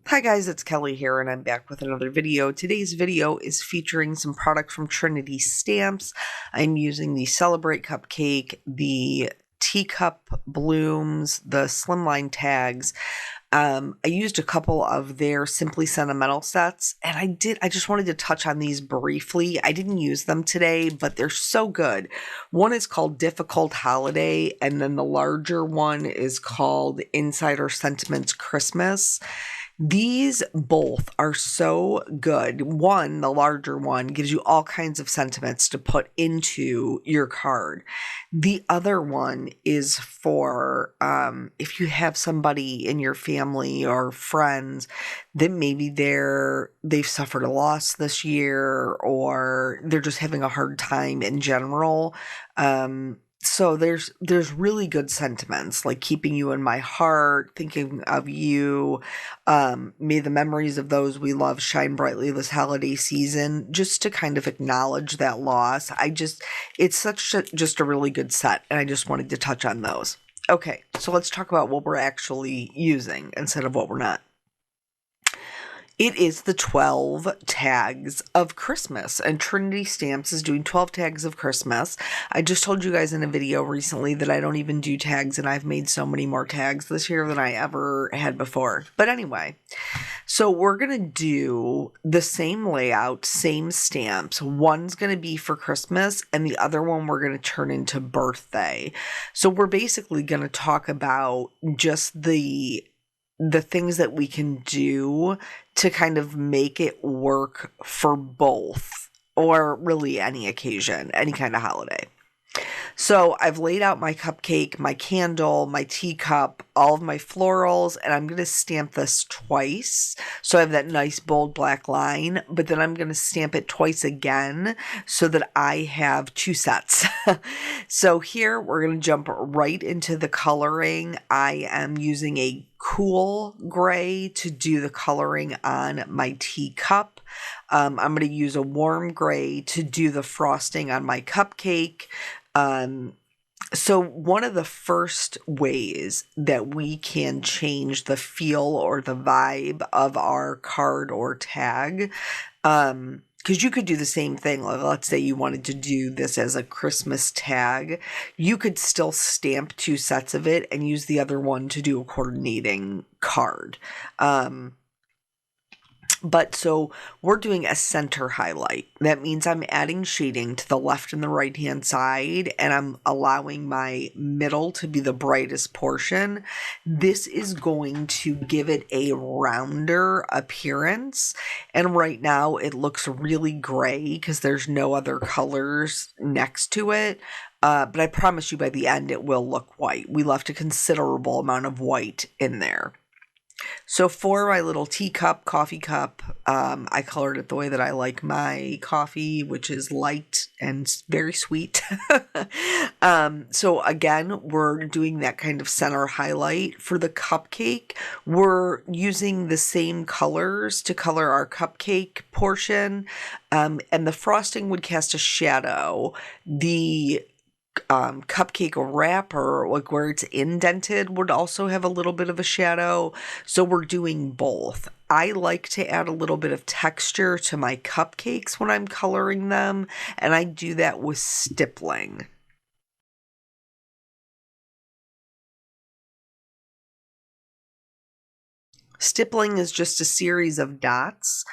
Hi guys, it's Kelly here and I'm back with another video. Today's video is featuring some product from Trinity stamps. I'm using the Celebrate Cupcake, the teacup blooms, the slimline tags. I used a couple of their Simply Sentimental sets, and I just wanted to touch on these briefly. I didn't use them today, but they're so good. One is called Difficult Holiday, and then the larger one is called Insider Sentiments Christmas. These both are so good. One, the larger one, gives you all kinds of sentiments to put into your card. The other one is for if you have somebody in your family or friends that maybe they've suffered a loss this year, or they're just having a hard time in general. So there's really good sentiments, like keeping you in my heart, thinking of you. May the memories of those we love shine brightly this holiday season, just to kind of acknowledge that loss. It's just a really good set, and I just wanted to touch on those. Okay, so let's talk about what we're actually using instead of what we're not. It is the 12 tags of Christmas, and Trinity Stamps is doing 12 tags of Christmas. I just told you guys in a video recently that I don't even do tags, and I've made so many more tags this year than I ever had before. But anyway, so we're going to do the same layout, same stamps. One's going to be for Christmas, and the other one we're going to turn into birthday. So we're basically going to talk about just the things that we can do to kind of make it work for both, or really any occasion, any kind of holiday. So I've laid out my cupcake, my candle, my teacup, all of my florals, and I'm going to stamp this twice. So I have that nice bold black line, but then I'm going to stamp it twice again so that I have two sets. So here we're going to jump right into the coloring. I am using a cool gray to do the coloring on my teacup. I'm going to use a warm gray to do the frosting on my cupcake. So one of the first ways that we can change the feel or the vibe of our card or tag, because you could do the same thing. Let's say you wanted to do this as a Christmas tag. You could still stamp two sets of it and use the other one to do a coordinating card. But so we're doing a center highlight. That means I'm adding shading to the left and the right hand side, and I'm allowing my middle to be the brightest portion. This is going to give it a rounder appearance. And right now it looks really gray because there's no other colors next to it. But I promise you by the end it will look white. We left a considerable amount of white in there. So for my little teacup, coffee cup, I colored it the way that I like my coffee, which is light and very sweet. So again, we're doing that kind of center highlight. For the cupcake, we're using the same colors to color our cupcake portion, and the frosting would cast a shadow. The cupcake wrapper, like where it's indented, would also have a little bit of a shadow. So we're doing both. I like to add a little bit of texture to my cupcakes when I'm coloring them, and I do that with stippling. Stippling is just a series of dots.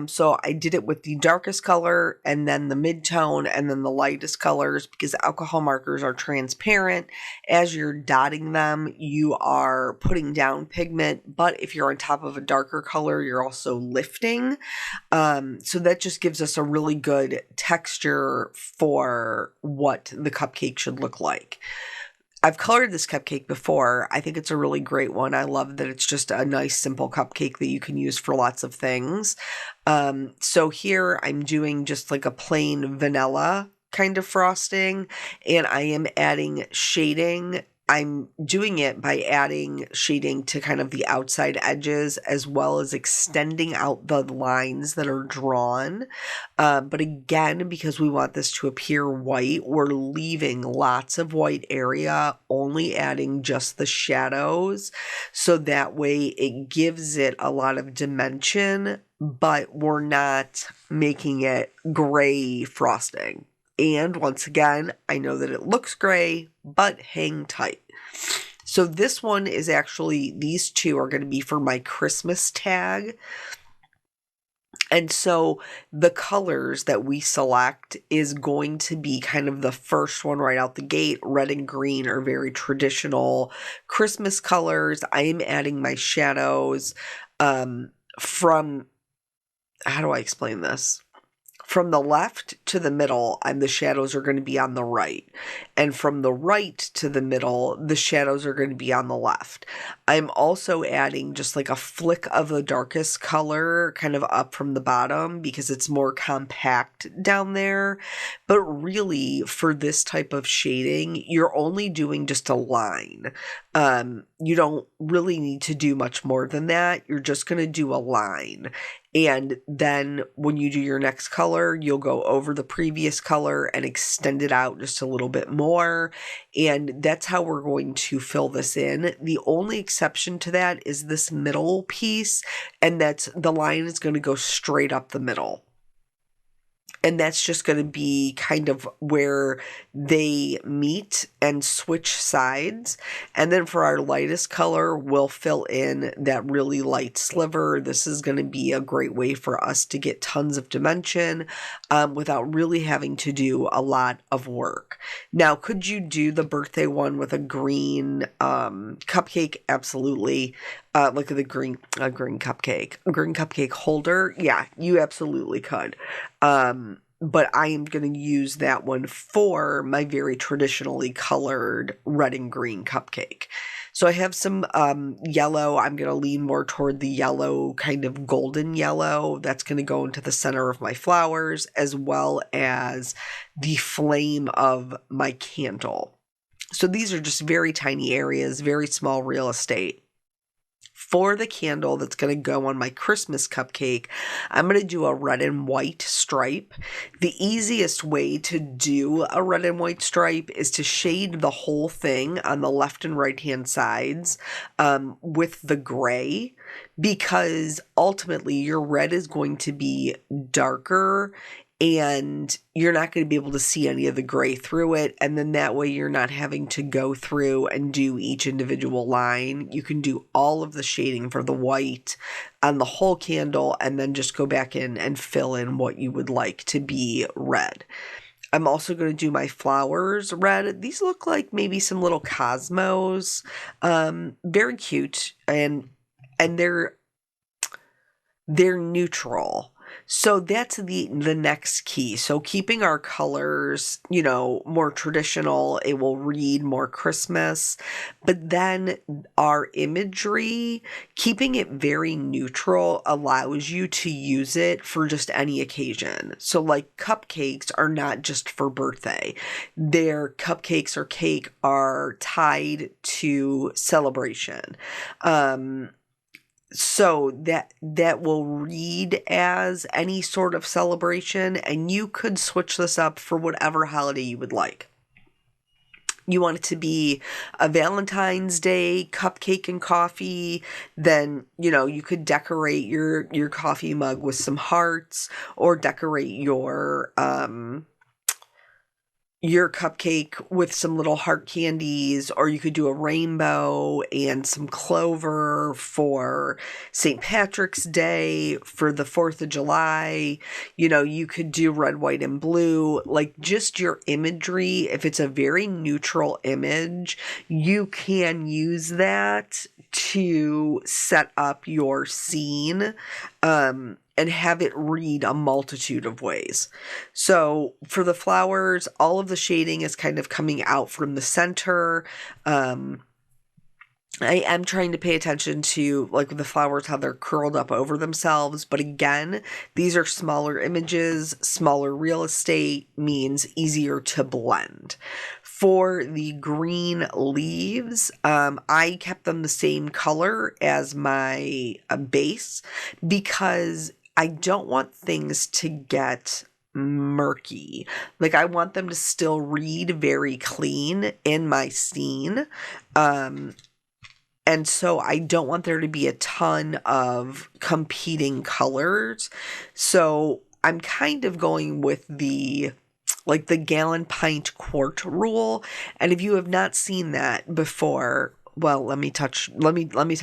So I did it with the darkest color and then the mid-tone and then the lightest colors, because alcohol markers are transparent. As you're dotting them, you are putting down pigment, but if you're on top of a darker color, you're also lifting. So that just gives us a really good texture for what the cupcake should look like. I've colored this cupcake before. I think it's a really great one. I love that it's just a nice, simple cupcake that you can use for lots of things. So here I'm doing just like a plain vanilla kind of frosting, and I am adding shading I'm doing it by adding shading to kind of the outside edges as well as extending out the lines that are drawn. But again, because we want this to appear white, we're leaving lots of white area, only adding just the shadows. So that way it gives it a lot of dimension, but we're not making it gray frosting. And once again, I know that it looks gray, but hang tight. So this one is actually, these two are going to be for my Christmas tag. And so the colors that we select is going to be kind of the first one right out the gate. Red and green are very traditional Christmas colors. I am adding my shadows from, how do I explain this? From the left to the middle, and the shadows are going to be on the right. And from the right to the middle, the shadows are going to be on the left. I'm also adding just like a flick of the darkest color kind of up from the bottom because it's more compact down there. But really, for this type of shading, you're only doing just a line. You don't really need to do much more than that. You're just going to do a line. And then when you do your next color, you'll go over the previous color and extend it out just a little bit more. And that's how we're going to fill this in. The only exception to that is this middle piece, and that's the line is going to go straight up the middle. And that's just going to be kind of where they meet and switch sides. And then for our lightest color, we'll fill in that really light sliver. This is going to be a great way for us to get tons of dimension without really having to do a lot of work. Now, could you do the birthday one with a green cupcake? Absolutely. Look at the green cupcake holder. Yeah, you absolutely could. But I am going to use that one for my very traditionally colored red and green cupcake. So I have some yellow. I'm going to lean more toward the yellow, kind of golden yellow. That's going to go into the center of my flowers, as well as the flame of my candle. So these are just very tiny areas, very small real estate. For the candle that's going to go on my Christmas cupcake, I'm going to do a red and white stripe. The easiest way to do a red and white stripe is to shade the whole thing on the left and right hand sides with the gray, because ultimately your red is going to be darker and you're not going to be able to see any of the gray through it. And then that way you're not having to go through and do each individual line. You can do all of the shading for the white on the whole candle and then just go back in and fill in what you would like to be red. I'm also going to do my flowers red. These look like maybe some little cosmos. Very cute, and they're neutral. So that's the next key. So keeping our colors, more traditional, it will read more Christmas. But then our imagery, keeping it very neutral allows you to use it for just any occasion. So like cupcakes are not just for birthday. Their cupcakes or cake are tied to celebration. So that will read as any sort of celebration, and you could switch this up for whatever holiday you would like. You want it to be a Valentine's Day cupcake and coffee, then, you could decorate your coffee mug with some hearts, or decorate your cupcake with some little heart candies, or you could do a rainbow and some clover for St. Patrick's Day, for the 4th of July. You could do red, white, and blue. Like, just your imagery, if it's a very neutral image, you can use that to set up your scene and have it read a multitude of ways. So for the flowers, all of the shading is kind of coming out from the center. I am trying to pay attention to, like, the flowers, how they're curled up over themselves. But again, these are smaller images. Smaller real estate means easier to blend. For the green leaves, I kept them the same color as my base because I don't want things to get murky. Like, I want them to still read very clean in my scene. And so I don't want there to be a ton of competing colors. So I'm kind of going with the gallon pint quart rule. And if you have not seen that before, well, let me tell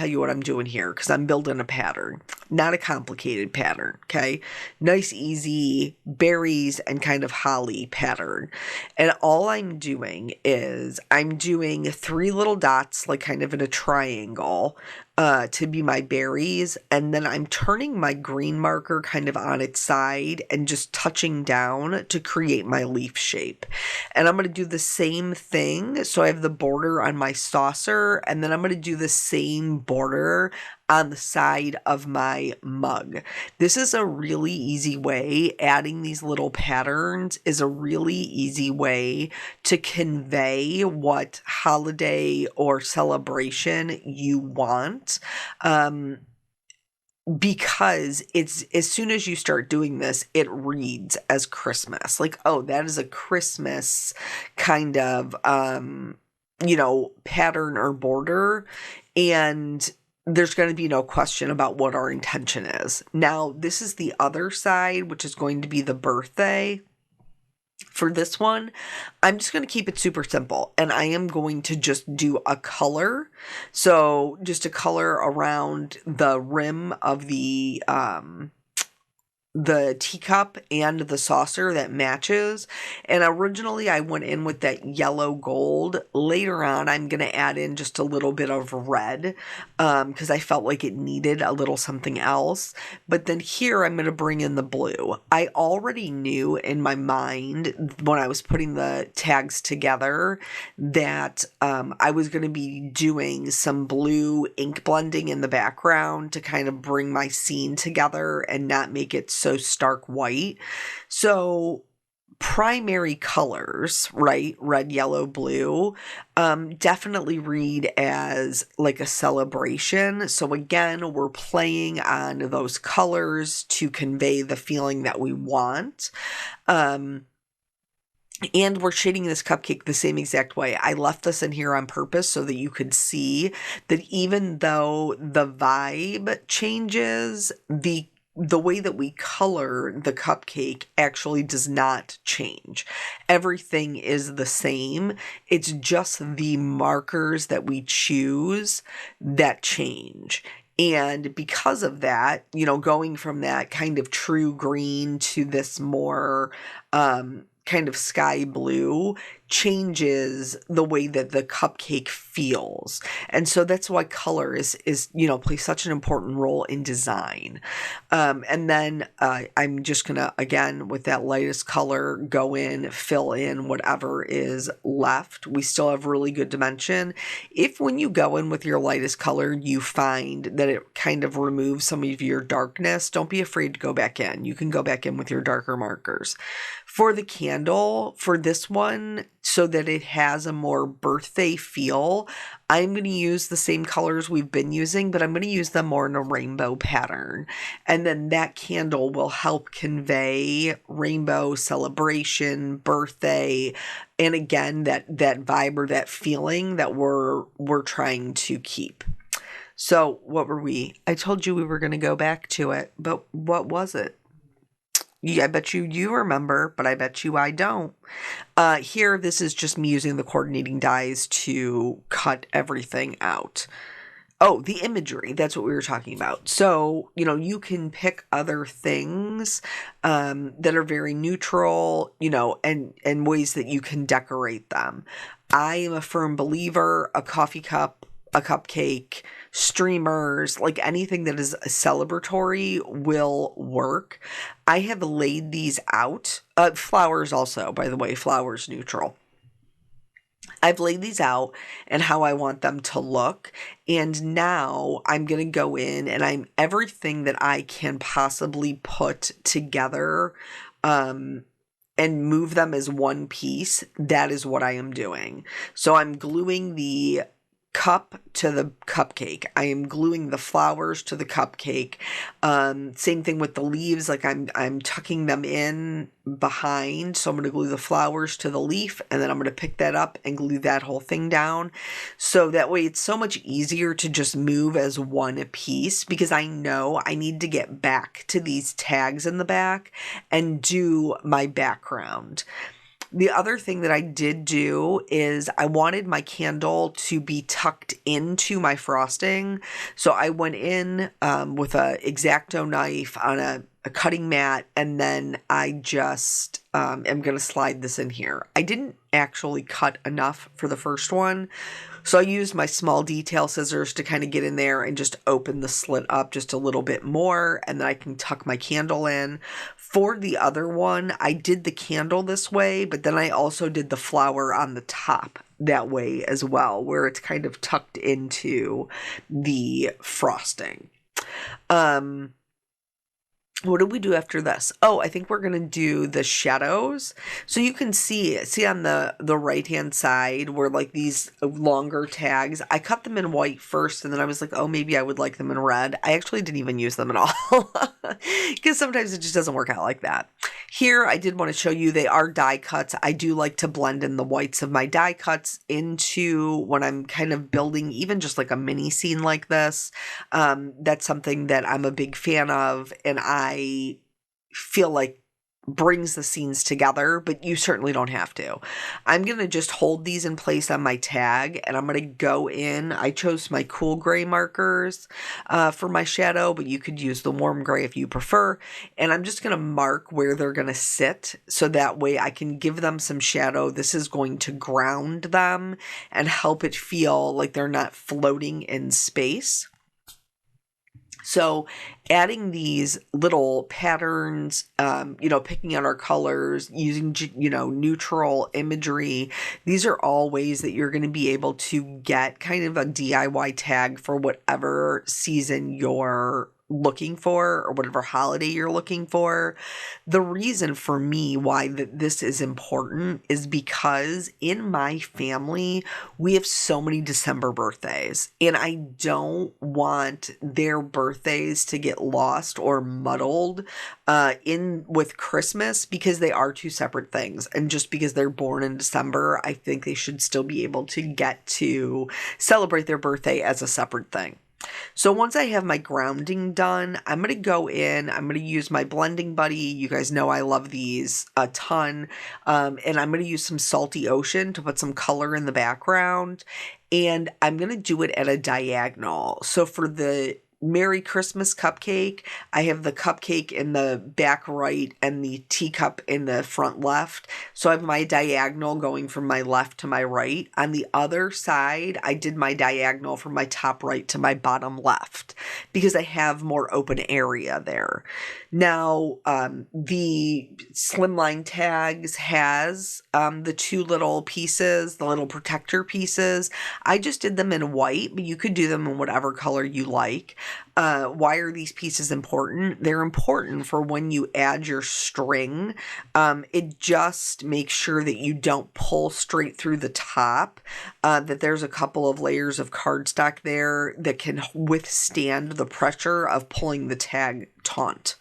you what I'm doing here, because I'm building a pattern, not a complicated pattern. Okay. Nice, easy berries and kind of holly pattern. And all I'm doing is I'm doing 3 little dots, like kind of in a triangle, to be my berries. And then I'm turning my green marker kind of on its side and just touching down to create my leaf shape. And I'm going to do the same thing. So I have the border on my saucer, and then I'm going to do the same border on the side of my mug. This is a really easy way. Adding these little patterns is a really easy way to convey what holiday or celebration you want. Because it's, as soon as you start doing this, it reads as Christmas. Like, oh, that is a Christmas kind of, pattern or border. And there's going to be no question about what our intention is. Now, this is the other side, which is going to be the birthday. For this one, I'm just going to keep it super simple, and I am going to just do a color. So just a color around the rim of the teacup and the saucer that matches. And originally I went in with that yellow gold. Later on, I'm going to add in just a little bit of red, because I felt like it needed a little something else. But then here I'm going to bring in the blue. I already knew in my mind when I was putting the tags together that I was going to be doing some blue ink blending in the background to kind of bring my scene together and not make it so stark white. So primary colors, right? Red, yellow, blue, definitely read as like a celebration. So again, we're playing on those colors to convey the feeling that we want. And we're shading this cupcake the same exact way. I left this in here on purpose so that you could see that even though the vibe changes, the way that we color the cupcake actually does not change. Everything is the same. It's just the markers that we choose that change. And because of that, going from that kind of true green to this more kind of sky blue changes the way that the cupcake feels. And so that's why color is plays such an important role in design. And then I'm just gonna, again, with that lightest color, go in, fill in whatever is left. We still have really good dimension. If when you go in with your lightest color, you find that it kind of removes some of your darkness, don't be afraid to go back in. You can go back in with your darker markers. For the candle, for this one, so that it has a more birthday feel, I'm going to use the same colors we've been using, but I'm going to use them more in a rainbow pattern. And then that candle will help convey rainbow, celebration, birthday, and again, that vibe or that feeling that we're trying to keep. So what were we? I told you we were going to go back to it, but what was it? Yeah, I bet you remember, but I bet you I don't. Here, this is just me using the coordinating dies to cut everything out. Oh, the imagery. That's what we were talking about. So, you can pick other things that are very neutral, and ways that you can decorate them. I am a firm believer, a coffee cup, a cupcake, streamers, like anything that is celebratory will work. I have laid these out. Flowers also, by the way, flowers neutral. I've laid these out and how I want them to look. And now I'm going to go in and everything that I can possibly put together, and move them as one piece, that is what I am doing. So I'm gluing the cup to the cupcake. I am gluing the flowers to the cupcake. Same thing with the leaves. Like I'm tucking them in behind. So I'm going to glue the flowers to the leaf, and then I'm going to pick that up and glue that whole thing down. So that way it's so much easier to just move as one piece, because I know I need to get back to these tags in the back and do my background. The other thing that I did do is I wanted my candle to be tucked into my frosting. So I went in with a X-Acto knife on a cutting mat, and then I just am going to slide this in here. I didn't actually cut enough for the first one, so I used my small detail scissors to kind of get in there and just open the slit up just a little bit more, and then I can tuck my candle in. For the other one, I did the candle this way, but then I also did the flower on the top that way as well, where it's kind of tucked into the frosting. What do we do after this? Oh, I think we're going to do the shadows. So you can see on the right-hand side where like these longer tags, I cut them in white first, and then I was like, oh, maybe I would like them in red. I actually didn't even use them at all because sometimes it just doesn't work out like that. Here, I did want to show you they are die cuts. I do like to blend in the whites of my die cuts into when I'm kind of building even just like a mini scene like this. That's something that I'm a big fan of, and I feel like brings the scenes together, but you certainly don't have to. I'm going to just hold these in place on my tag, and I'm going to go in. I chose my cool gray markers for my shadow, but you could use the warm gray if you prefer. And I'm just going to mark where they're going to sit, so that way I can give them some shadow. This is going to ground them and help it feel like they're not floating in space. So adding these little patterns, picking out our colors, using, neutral imagery, these are all ways that you're going to be able to get kind of a DIY tag for whatever season you're looking for or whatever holiday you're looking for. The reason for me why this is important is because in my family, we have so many December birthdays, and I don't want their birthdays to get lost or muddled in with Christmas, because they are two separate things. And just because they're born in December, I think they should still be able to get to celebrate their birthday as a separate thing. So once I have my grounding done, I'm going to go in, I'm going to use my blending buddy. You guys know I love these a ton. And I'm going to use some Salty Ocean to put some color in the background. And I'm going to do it at a diagonal. So for the Merry Christmas cupcake, I have the cupcake in the back right and the teacup in the front left. So I have my diagonal going from my left to my right. On the other side, I did my diagonal from my top right to my bottom left, because I have more open area there. Now, the slimline tags has the two little pieces, the little protector pieces. I just did them in white, but you could do them in whatever color you like. Why are these pieces important? They're important for when you add your string. It just makes sure that you don't pull straight through the top, that there's a couple of layers of cardstock there that can withstand the pressure of pulling the tag taut.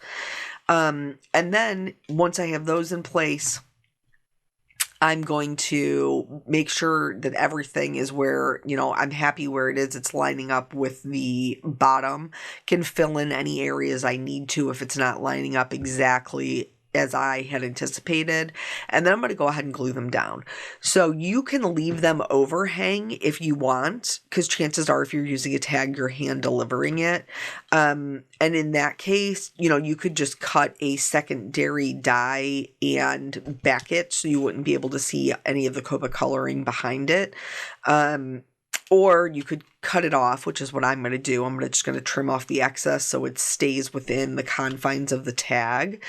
And then once I have those in place, I'm going to make sure that everything is where, I'm happy where it is. It's lining up with the bottom. Can fill in any areas I need to if it's not lining up exactly as I had anticipated. And then I'm going to go ahead and glue them down. So you can leave them overhang if you want, because chances are if you're using a tag, you're hand delivering it. And in that case, you could just cut a secondary die and back it so you wouldn't be able to see any of the Copa coloring behind it. Or you could cut it off, which is what I'm going to do. I'm just going to trim off the excess so it stays within the confines of the tag.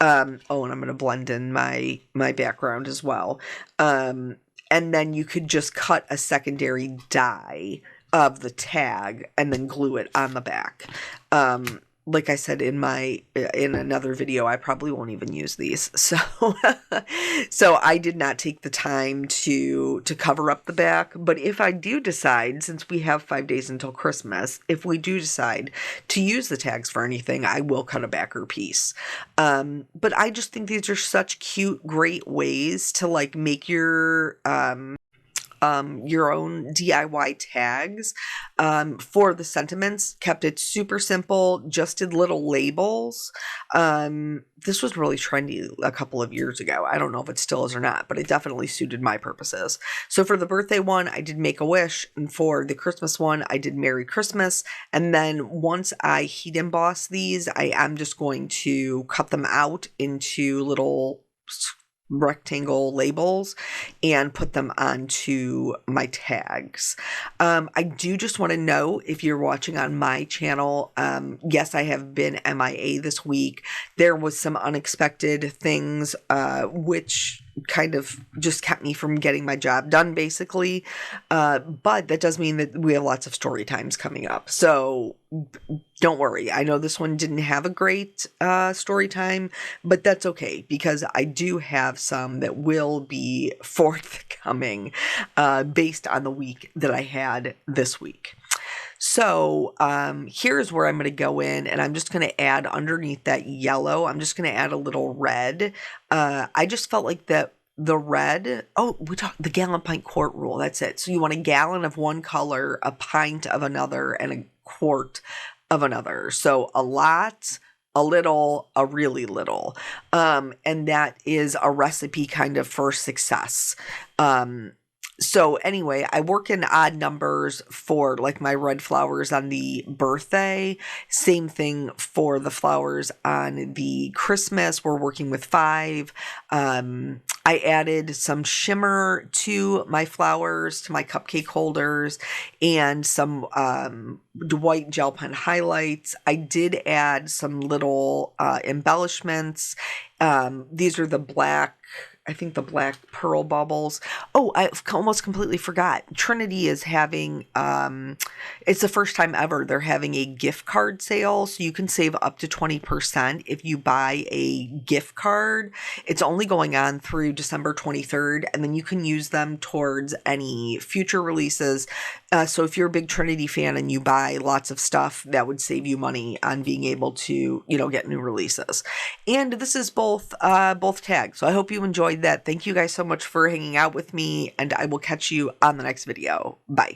And I'm going to blend in my background as well. And then you could just cut a secondary die of the tag and then glue it on the back. like I said in another video, I probably won't even use these. So so I did not take the time to cover up the back. But if I do decide, since we have 5 days until Christmas, if we do decide to use the tags for anything, I will cut a backer piece. But I just think these are such cute, great ways to like make your own DIY tags for the sentiments. Kept it super simple, just did little labels. This was really trendy a couple of years ago. I don't know if it still is or not, but it definitely suited my purposes. So for the birthday one, I did Make-A-Wish, and for the Christmas one, I did Merry Christmas. And then once I heat emboss these, I am just going to cut them out into little rectangle labels and put them onto my tags. I do just want to know, if you're watching on my channel, yes, I have been MIA this week. There was some unexpected things, which kind of just kept me from getting my job done, basically. But that does mean that we have lots of story times coming up. So don't worry. I know this one didn't have a great story time, but that's okay, because I do have some that will be forthcoming based on the week that I had this week. So here's where I'm going to go in, and I'm just going to add underneath that yellow, I'm just going to add a little red. I just felt like the red, we talked the gallon, pint, quart rule. That's it. So you want a gallon of one color, a pint of another, and a quart of another. So a lot, a little, a really little. And that is a recipe kind of for success. So anyway, I work in odd numbers for like my red flowers on the birthday. Same thing for the flowers on the Christmas. We're working with 5. I added some shimmer to my flowers, to my cupcake holders, and some white gel pen highlights. I did add some little embellishments. These are the black, I think the black pearl bubbles. Oh, I almost completely forgot. Trinity is having, it's the first time ever they're having a gift card sale. So you can save up to 20% if you buy a gift card. It's only going on through December 23rd, and then you can use them towards any future releases. So if you're a big Trinity fan and you buy lots of stuff, that would save you money on being able to, get new releases. And this is both tags. So I hope you enjoyed that. Thank you guys so much for hanging out with me, and I will catch you on the next video. Bye.